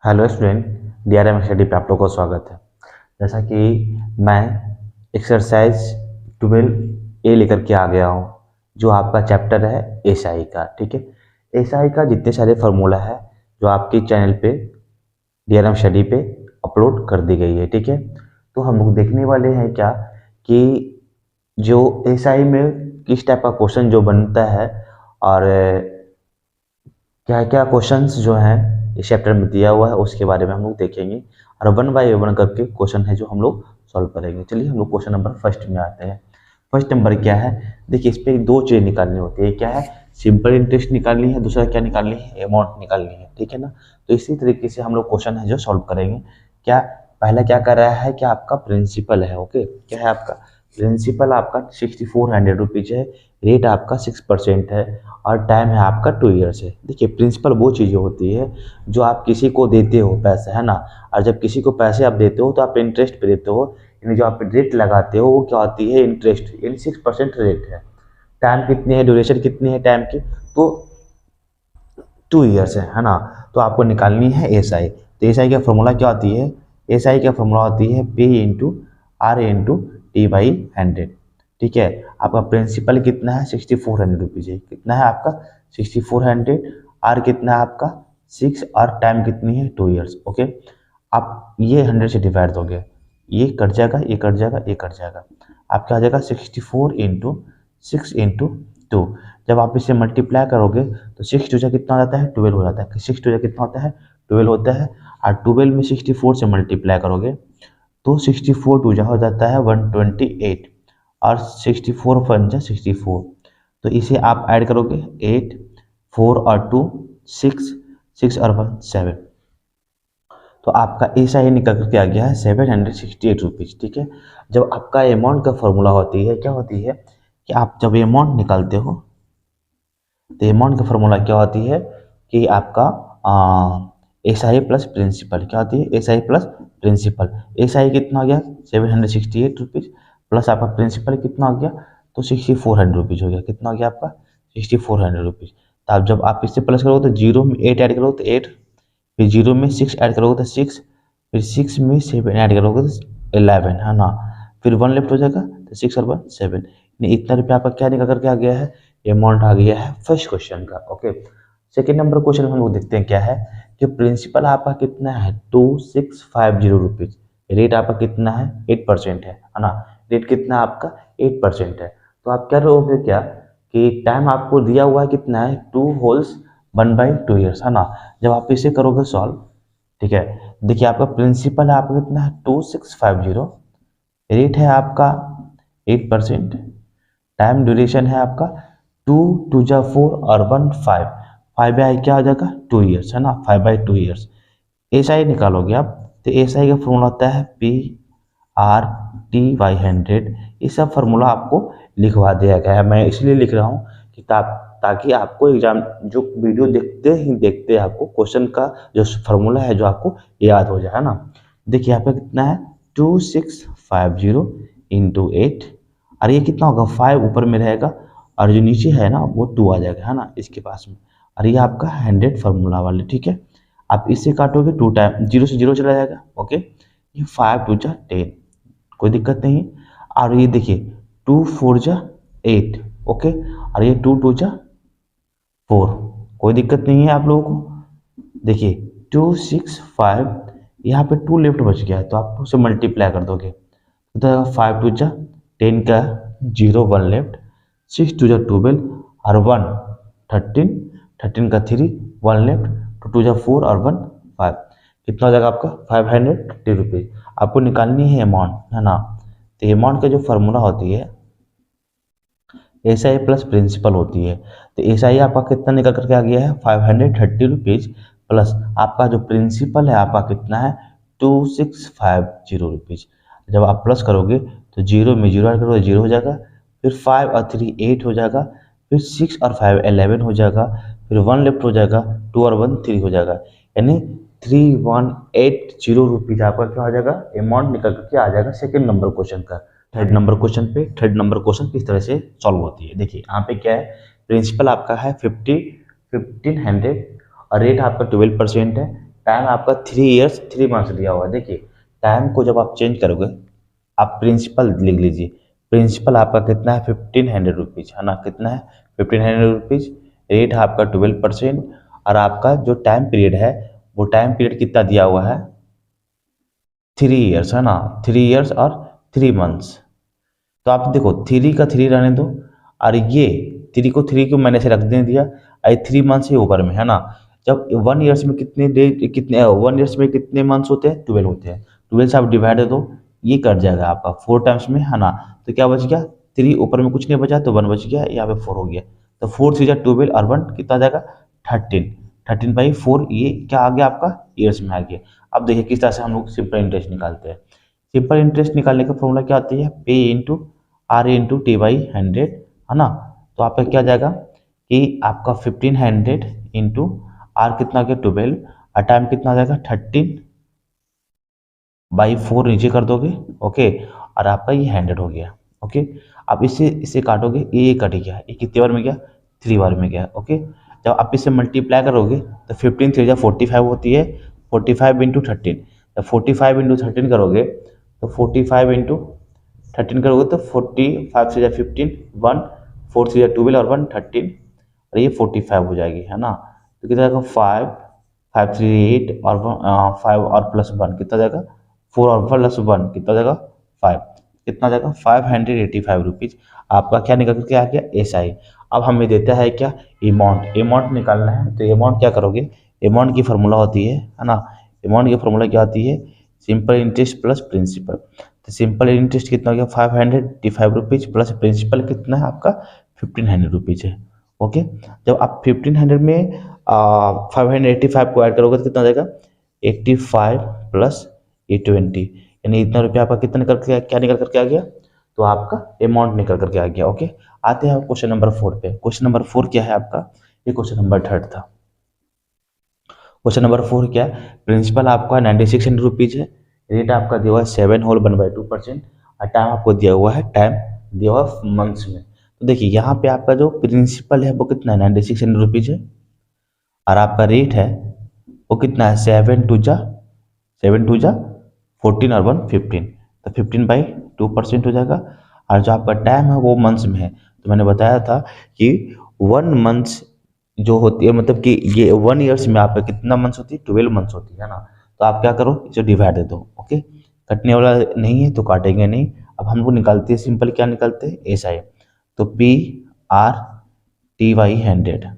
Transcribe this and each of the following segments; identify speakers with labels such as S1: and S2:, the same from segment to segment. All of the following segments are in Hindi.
S1: हेलो स्टूडेंट, डीआरएम स्टडी पे आप लोगों का स्वागत है। जैसा कि मैं एक्सरसाइज 12 ए लेकर के आ गया हूँ, जो आपका चैप्टर है एसआई का। ठीक है, एसआई का जितने सारे फार्मूला है जो आपके चैनल पे डीआरएम स्टडी पे अपलोड कर दी गई है। ठीक है, तो हम लोग देखने वाले हैं क्या कि जो एसआई में किस टाइप का क्वेश्चन जो बनता है और क्या क्या क्वेश्चंस जो हैं इस चैप्टर में दिया हुआ है उसके बारे में हम लोग देखेंगे और वन बाय वन करके क्वेश्चन है जो हम लोग सॉल्व करेंगे। चलिए हम लोग क्वेश्चन नंबर फर्स्ट में आते हैं। फर्स्ट नंबर क्या है, देखिए इस पे दो चीज़ निकालनी होती है। क्या है, सिंपल इंटरेस्ट निकालनी है, दूसरा क्या निकालनी है, अमाउंट निकालनी है। ठीक है ना, तो इसी तरीके से हम लोग क्वेश्चन है जो सॉल्व करेंगे। क्या पहला क्या कर रहा है कि आपका प्रिंसिपल है। ओके, क्या है आपका प्रिंसिपल, आपका 6400 रुपीज है, रेट आपका 6% है और टाइम है आपका 2 ईयर्स है। देखिए प्रिंसिपल वो चीज़ें होती है जो आप किसी को देते हो पैसे, है ना, और जब किसी को पैसे आप देते हो तो आप इंटरेस्ट पे देते हो, यानी जो आप रेट लगाते हो वो क्या होती है, इंटरेस्ट, यानी 6% रेट है। टाइम कितनी है, ड्यूरेशन कितनी है टाइम की, तो 2 ईयर्स है ना। तो आपको निकालनी है एस आई। तो एस आई का फॉर्मूला क्या होती है, एस आई का फॉर्मूला होती है P into R into T by 100। ठीक है, आपका प्रिंसिपल कितना है, 6400 रुपीज है। कितना है आपका 6400, आर कितना है आपका 6 और टाइम कितनी है 2 ईयर्स। ओके, आप ये 100 से डिवाइड दोगे, ये कट जाएगा, ये कट जाएगा, ये कट जाएगा, आपका आ जाएगा 64 इंटू 6 इंटू 2। जब आप इसे मल्टीप्लाई करोगे तो 6 टू जा कितना हो जाता है, 12 हो जाता है। 6 टू जा कितना होता है, 12 होता है। और 12 में 64 से मल्टीप्लाई करोगे तो 64 टू जा हो जाता है 128 और 64 वन जा 64। तो इसे आप ऐड करोगे 8, 4 और 2 6, 6 और 1 7। तो आपका ऐसा ही निकल करके आ गया है 768 रुपीज़। ठीक है, जब आपका अमाउंट का फॉर्मूला होती है, क्या होती है कि आप जब अमाउंट निकालते हो तो अमाउंट का फॉर्मूला क्या होती है कि आपका एस आई प्लस प्रिंसिपल। क्या होती है, S I plus principal. S I कितना हो गया 768 रुपीज़, प्लस आपका प्रिंसिपल कितना हो गया, तो 6400 रुपीज़ हो गया। कितना हो गया आपका 6400 रुपीज़। तो आप जब आप इससे प्लस करोगे तो जीरो में 8 ऐड करोगे तो 8, फिर जीरो में 6 ऐड करोगे तो 6, फिर 6 में 7 ऐड करोगे तो 11, है ना, फिर 1 लेफ्ट हो जाएगा तो 6 और 1 7। इतना रुपया आपका क्या निकल करके आ गया है, अमाउंट आ गया है फर्स्ट क्वेश्चन का। ओके, सेकेंड नंबर क्वेश्चन हम लोग देखते हैं क्या है कि प्रिंसिपल आपका कितना है 2650 रुपीज, रेट आपका कितना है 8% है ना, रेट कितना आपका 8% है। तो आप क्या करोगे क्या कि टाइम आपको दिया हुआ है कितना है 2 होल्स 1/2 ईयर्स, है ना। जब आप इसे करोगे सॉल्व, ठीक है, देखिए आपका प्रिंसिपल है आपका कितना है 2650, रेट है आपका 8%, टाइम ड्यूरेशन है आपका 2 टू जा 4 और 1 5, 5/2 क्या हो जाएगा 2 ईयर्स, है ना, 5/2 ईयर्स। एस आई निकालोगे आप तो एस आई का फॉर्मूला होता है पी आर टी वाई 100। ये सब फार्मूला आपको लिखवा दिया गया है, मैं इसलिए लिख रहा हूँ कि ताकि आपको एग्जाम जो वीडियो देखते ही देखते आपको क्वेश्चन का जो फार्मूला है जो आपको याद हो जाए, है ना। देखिए यहाँ पे कितना है 2650 इंटू 8, और ये कितना होगा 5 ऊपर में रहेगा और जो नीचे है ना वो 2 आ जाएगा, है ना, इसके पास में। और ये आपका 100 फार्मूला वाले। ठीक है, आप इससे काटोगे 2 टाइम, 0 से 0 चला जाएगा। ओके, ये 5 टू जा 10, कोई दिक्कत नहीं। और ये देखिए 2 4 जा 8, ओके, और ये 2 2 जा 4, कोई दिक्कत नहीं है आप लोगों को। देखिए 2 6 5, यहाँ पे 2 लेफ्ट बच गया है तो आप उसे मल्टीप्लाई कर दोगे तो 5 टू जा 10 का 0 1 लेफ्ट, 6 टू जा 12 और 1 13, 13 का 3 1 लेफ्ट, 2 टू जा 4 और 1 5। कितना हो जाएगा आपका 530 रुपीज़। आपको निकालनी है अमाउंट, है ना। तो अमाउंट का जो फार्मूला होती है एस आई प्लस प्रिंसिपल होती है। तो एस आई आपका कितना निकल करके आ गया है 530 रुपीज़, प्लस आपका जो प्रिंसिपल है आपका कितना है 2650 रुपीज़। जब आप प्लस करोगे तो जीरो में जीरो ऐड करोगे 0 हो जाएगा, फिर 5 और 3 8 हो जाएगा, फिर 6 और 5 11 हो जाएगा, फिर 1 लेफ्ट हो जाएगा, 2 और 1 3 हो जाएगा, यानी 3180 रुपीज़ आपका क्या हो जाएगा अमाउंट निकल करके आ जाएगा सेकेंड नंबर क्वेश्चन का। थर्ड नंबर क्वेश्चन पे थर्ड नंबर क्वेश्चन किस तरह से सॉल्व होती है, देखिए यहाँ पे क्या है, प्रिंसिपल आपका है 1500 और रेट आपका 12% है, टाइम आपका 3 ईयर्स 3 मंथ्स दिया हुआ है। देखिए टाइम को जब आप चेंज करोगे, आप प्रिंसिपल लिख लीजिए। प्रिंसिपल आपका कितना है, 1500 रुपीज़ है ना, कितना है 1500 रुपीज़। रेट है आपका 12%। और आपका जो टाइम पीरियड है वो टाइम पीरियड कितना दिया हुआ है, 3 ईयर्स है ना, 3 ईयर्स और 3 मंथ्स। तो आप देखो 3 का 3 रहने दो, और ये 3 को मैंने से रख दे दिया, और 3 मंथ्स ही ऊपर में है ना। जब 1 ईयर्स में कितने डे, कितने 1 ईयर्स में कितने मंथ्स होते हैं, 12 होते हैं। 12 से आप डिवाइड दो, ये कट जाएगा आपका 4 टाइम्स में है ना। तो क्या बच गया, 3 ऊपर में कुछ नहीं बचा तो 1 बच गया, यहाँ पे 4 हो गया। तो 4 3 12 और 1 कितना आ जाएगा, 13। 13/4 ये क्या आ गया आपका, ईयर्स में आ गया। अब देखिए किस तरह से हम लोग सिंपल इंटरेस्ट निकालते हैं। सिंपल इंटरेस्ट निकालने का फॉर्मूला क्या आती है, पे इंटू आर इंटू T/100 है ना। तो आपका क्या जाएगा कि आपका 1500 इंटू आर कितना गया 12, और टाइम कितना आ जाएगा 13/4 नीचे कर दोगे। ओके, और आपका ये 100 हो गया। ओके, अब इसे काटोगे, ये कट गया, ये कितने बार में गया, 3 बार में गया। ओके, जब आप इसे मल्टीप्लाई करोगे तो 15 3 45 होती है, 45 इंटू 13। जब 45 इंटू 13 करोगे तो 45 इंटू 13 करोगे तो 45 से 15, 1 4 से 12 और 1 13, और ये 45 हो जाएगी है ना। तो कितना जाएगा 5 5 3 8 और 5 और प्लस 1 कितना जाएगा 4 और प्लस 1 कितना जाएगा 5, कितना जाएगा 585 रुपीज़। आपका क्या निकल के आ गया, SI। अब हमें देता है क्या, अमाउंट। अमाउंट निकालना है तो अमाउंट क्या करोगे, अमाउंट की फार्मूला होती है ना। अमाउंट की फार्मूला क्या होती है, सिंपल इंटरेस्ट प्लस प्रिंसिपल। तो सिंपल इंटरेस्ट कितना हो गया 585 रुपीज़, प्लस प्रिंसिपल कितना है आपका 1500 रुपीज़ है। ओके, जब आप 1500 में 585 को ऐड करोगे तो कितना हो जाएगा 85 प्लस 820, यानी इतना रुपया आपका कितना निकल के क्या निकल करके आ गया, तो आपका अमाउंट निकल करके आ गया। ओके, आते हैं क्वेश्चन नंबर 4 पे। क्वेश्चन नंबर 4 क्या है आपका, ये क्वेश्चन नंबर 3 था। क्वेश्चन नंबर 4 क्या है, प्रिंसिपल आपका 9600 रुपीज़ है। रेट आपका दिया हुआ है 7 होल 1/2%, और टाइम आपको दिया हुआ है, टाइम दिया हुआ है मंथ्स में। तो देखिए यहाँ पे आपका जो प्रिंसिपल है वो कितना है 9600 रुपीज़ है, और आपका रेट है वो कितना है 7 2 जा 14 और 1 15, तो 15/2% हो जाएगा। और जो आपका टाइम है वो मंथ्स में है। तो मैंने बताया था कि 1 मंथ्स जो होती है, मतलब कि ये 1 ईयर्स में आपका कितना मंथ्स होती है, 12 मंथ्स होती है ना। तो आप क्या करो, इसे डिवाइड दे दो। ओके, कटने वाला नहीं है तो काटेंगे नहीं। अब हम लोग निकालते हैं सिंपल, क्या निकालते हैं, SI। तो PRTY 100।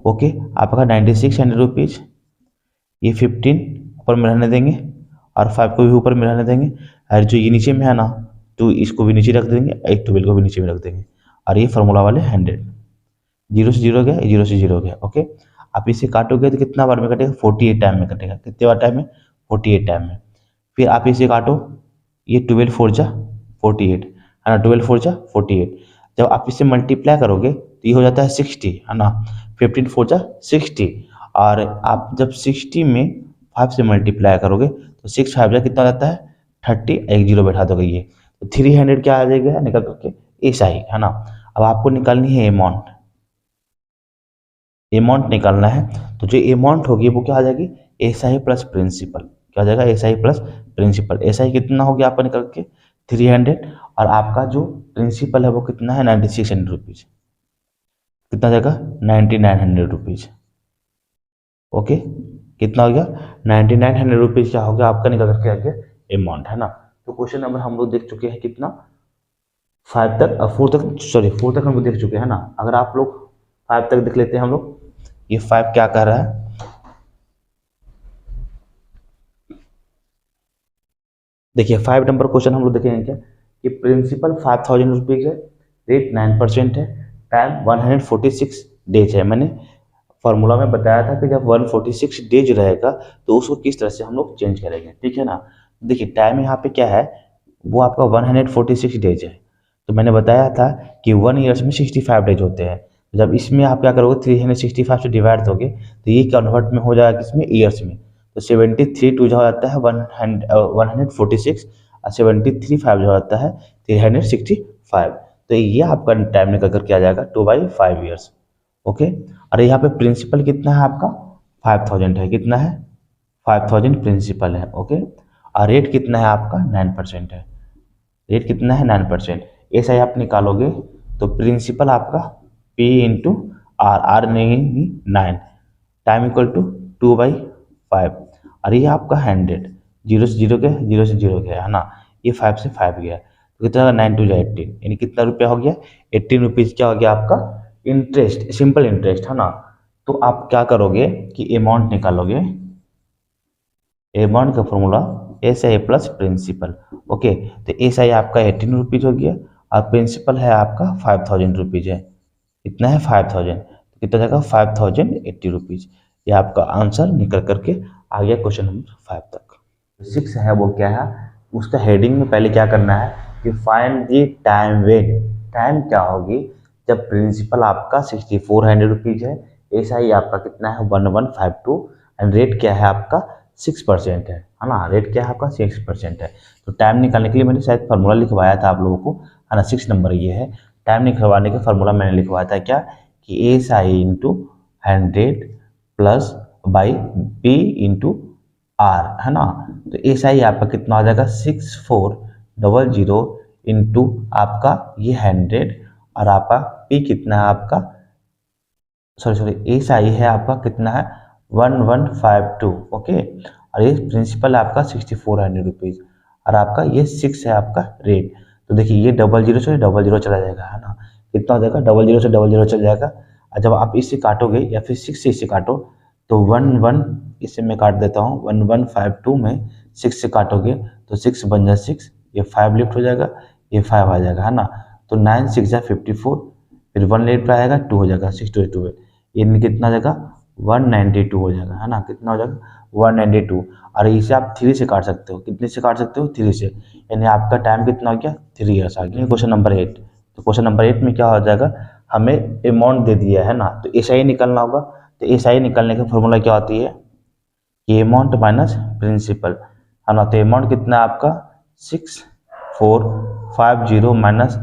S1: ओके, आपका 9600 रुपीज़, ये 15 ऊपर में रहने देंगे और 5 को भी ऊपर में रहने देंगे, और जो ये नीचे में है ना तो इसको भी नीचे रख देंगे, एक 12 को भी नीचे में रख देंगे, और ये फार्मूला वाले 100। 0 से 0 गया, 0 से 0 गया। ओके, आप इसे काटोगे तो कितना बार में कटेगा, 48 टाइम में कटेगा। कितने बार टाइम में, 48 टाइम में। फिर आप इसे काटो, ये 12 4 जा 48 है ना, 12 4 जा 48। जब आप इसे मल्टीप्लाई करोगे तो ये हो जाता है 60 है ना, 15 4 जा 60। और आप जब 60 में 5 से मल्टीप्लाई करोगे तो 6 5 जा कितना जाता है 30, एक जीरो बैठा दोगे ये, तो 300 क्या आ जाएगा निकल करके, SI है ना। अब आपको निकालनी है अमाउंट, अमाउंट निकालना है। तो जो अमाउंट होगी वो क्या आ जाएगी, SI प्लस प्रिंसिपल। क्या आ जाएगा, SI प्लस प्रिंसिपल। SI कितना हो गया आपका निकल के 300, और आपका जो प्रिंसिपल है वो कितना है 9600 रुपीज़। कितना जाएगा 9900 रुपीज़। ओके, कितना हो गया 9900 रुपीज़, क्या हो गया आपका निकल करके आ गया अमाउंट है ना। तो क्वेश्चन नंबर हम लोग देख चुके हैं कितना, 5 तक, 4 तक, सॉरी 4 तक हम लोग देख चुके हैं ना। अगर आप लोग 5 तक देख लेते हैं हम लोग, ये 5 क्या कर रहा है, देखिए 5 नंबर क्वेश्चन हम लोग देखेंगे क्या, कि प्रिंसिपल 5000 रुपीज़ है, रेट 9% है, टाइम 146 डेज है। मैंने फार्मूला में बताया था कि जब 146 डेज रहेगा तो उसको किस तरह से हम लोग चेंज करेंगे, ठीक है ना। देखिए टाइम यहाँ पे क्या है, वो आपका 146 डेज है। तो मैंने बताया था कि 1 ईयर्स में 65 डेज होते हैं। जब इसमें आप क्या करोगे 365 से डिवाइड दोगे तो ये कन्वर्ट में हो जाएगा किसमें, ईयर्स में। तो 73 2 जो जाता है 146, और 73 5 जो आता है 365। तो ये आपका टाइम निकल करके आ जाएगा 2/5 ईयर्स। ओके, और यहाँ पे प्रिंसिपल कितना है आपका 5000 है, कितना है 5000 प्रिंसिपल है। ओके, और रेट कितना है आपका 9% है। रेट कितना है 9%। ऐसा ही आप निकालोगे तो प्रिंसिपल आपका P इंटू आर नहीं 9 टाइम इक्वल टू 2/5 और ये आपका 100 जीरो से जीरो गया, जीरो से जीरो गया है ना, ये 5 से 5 गया तो कितना 9 टू 18 यानी कितना रुपया हो गया 18 रुपीज़ क्या हो गया आपका इंटरेस्ट, सिंपल इंटरेस्ट है ना। तो आप क्या करोगे कि अमाउंट निकालोगे, अमाउंट का formula S I plus principal. Okay, तो एस आई आपका 18 रुपीज़ हो गया और प्रिंसिपल है आपका 5000 रुपीज़ है। इतना है 5000 तो कितना जाएगा 5080 रुपीज़। ये आपका आंसर निकल करके आ गया क्वेश्चन नंबर 5 तक। 6 है वो क्या है, उसका हेडिंग में पहले क्या करना है कि find the time when. Time क्या होगी जब प्रिंसिपल आपका 6400 रुपीज़ है, एस आई आपका कितना है 1152 एंड रेट क्या है आपका 6% है ना, रेट क्या है आपका 6% है। तो टाइम निकालने के लिए मैंने शायद फार्मूला लिखवाया था आप लोगों को है ना, 6 नंबर ये है। टाइम निकलवाने का फार्मूला मैंने लिखवाया था क्या कि S I into 100 plus by P into R है ना। तो एस आई आपका कितना आ जाएगा 6400 इंटू आपका ये 100 और आपका पी कितना है आपका सॉरी एस आई है आपका कितना है 1152। ओके, और ये प्रिंसिपल आपका 6400 रुपीज़ और आपका ये 6 है आपका रेट। तो देखिए ये 00 से 00 चला जाएगा है ना, कितना हो जाएगा 00 से 00 चला जाएगा। और जब आप इससे काटोगे या फिर 6 से इससे काटो तो 11 इससे मैं काट देता हूँ 1152 में 6 से काटोगे तो 6 बन जाए 6, ये 5 लिफ्ट हो जाएगा, ये 5 आ जाएगा है ना। तो 9 6 जा 54 फिर 1 लेट पर आएगा 2 हो जाएगा 6 2 12 ये कितना हो जाएगा 192 हो जाएगा है ना, कितना हो जाएगा 192। और इसे आप 3 से काट सकते हो, कितने से काट सकते हो 3 से, यानी आपका टाइम कितना हो गया 3 ईयर्स आ गया। क्वेश्चन नंबर 8, तो क्वेश्चन नंबर 8 में क्या हो जाएगा हमें अमाउंट दे दिया है ना, तो ऐसा ही निकलना होगा। तो ऐसा ही निकलने का फॉर्मूला क्या होती है कि अमाउंट माइनस प्रिंसिपल है ना। तो अमाउंट कितना है आपका 6450 माइनस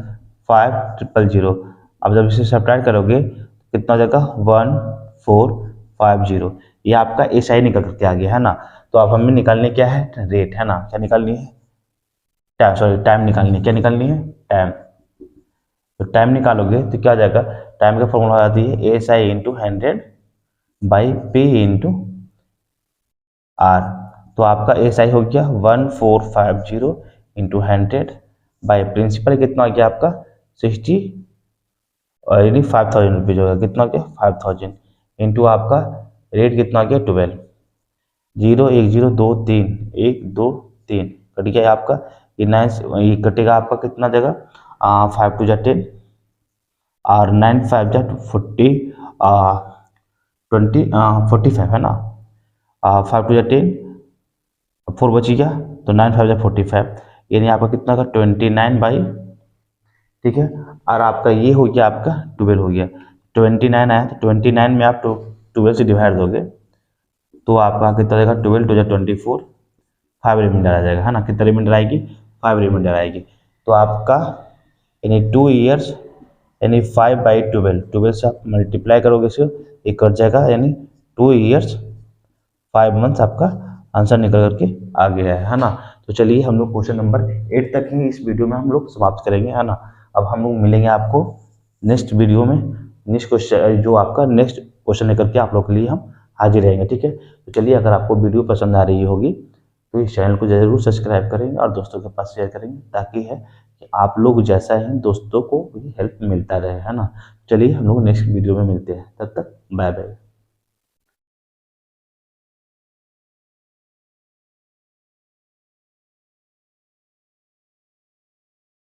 S1: 5000। अब जब इसे सब्ट्रैक्ट करोगे कितना हो जाएगा 1450, ये आपका एस आई निकल करके आ गया है ना। तो अब हमें निकालने क्या है रेट है ना, क्या निकालनी है टाइम, सॉरी टाइम निकालनी है, क्या निकालनी है टाइम। तो टाइम निकालोगे तो क्या हो जाएगा, टाइम का फॉर्मूला आ जाती है S I into 100 by P into R. तो आपका एस आई हो गया 1450 इंटू 100 बाई प्रिंसिपल कितना हो गया आपका 60 और यानी 5000 रुपीज़ होगा, कितना हो गया 5000 इंटू आपका रेट कितना हो गया 12, 0 1 0 2 3 1 2 3 कट गया आपका ये 9 ये कटेगा आपका कितना देगा 5 2 जा 10 और 9 5 जा 40 20 45 है ना, 5 2 जा 10 4 बची गया तो 9 5 जा 45 यानी आपका कितना का 29 ठीक है। और आपका ये हो गया आपका 12 हो गया 29 आया तो 29 में आप 12 से डिवाइड दोगे तो आपका कितना जाएगा 12 2 जा 24 5 रिमाइंडर आ जाएगा है ना, कितना रिमाइंडर आएगी 5 रिमाइंडर आएगी। तो आपका यानी 2 ईयर्स यानी 5/12 से आप मल्टीप्लाई करोगे इसे ये कट जाएगा यानी 2 ईयर्स 5 मंथ्स आपका आंसर निकल करके आ गया है ना। तो चलिए हम लोग क्वेश्चन नंबर 8 तक ही इस वीडियो में हम लोग समाप्त करेंगे है ना। अब हम लोग मिलेंगे आपको नेक्स्ट वीडियो में, नेक्स्ट क्वेश्चन जो आपका नेक्स्ट क्वेश्चन लेकर के आप लोग के लिए हम हाजिर रहेंगे ठीक है। तो चलिए अगर आपको वीडियो पसंद आ रही होगी तो इस चैनल को जरूर सब्सक्राइब करेंगे और दोस्तों के पास शेयर करेंगे ताकि है कि आप लोग जैसा है दोस्तों को भी हेल्प मिलता रहे है ना। चलिए हम लोग नेक्स्ट वीडियो में मिलते हैं, तब तक बाय बाय।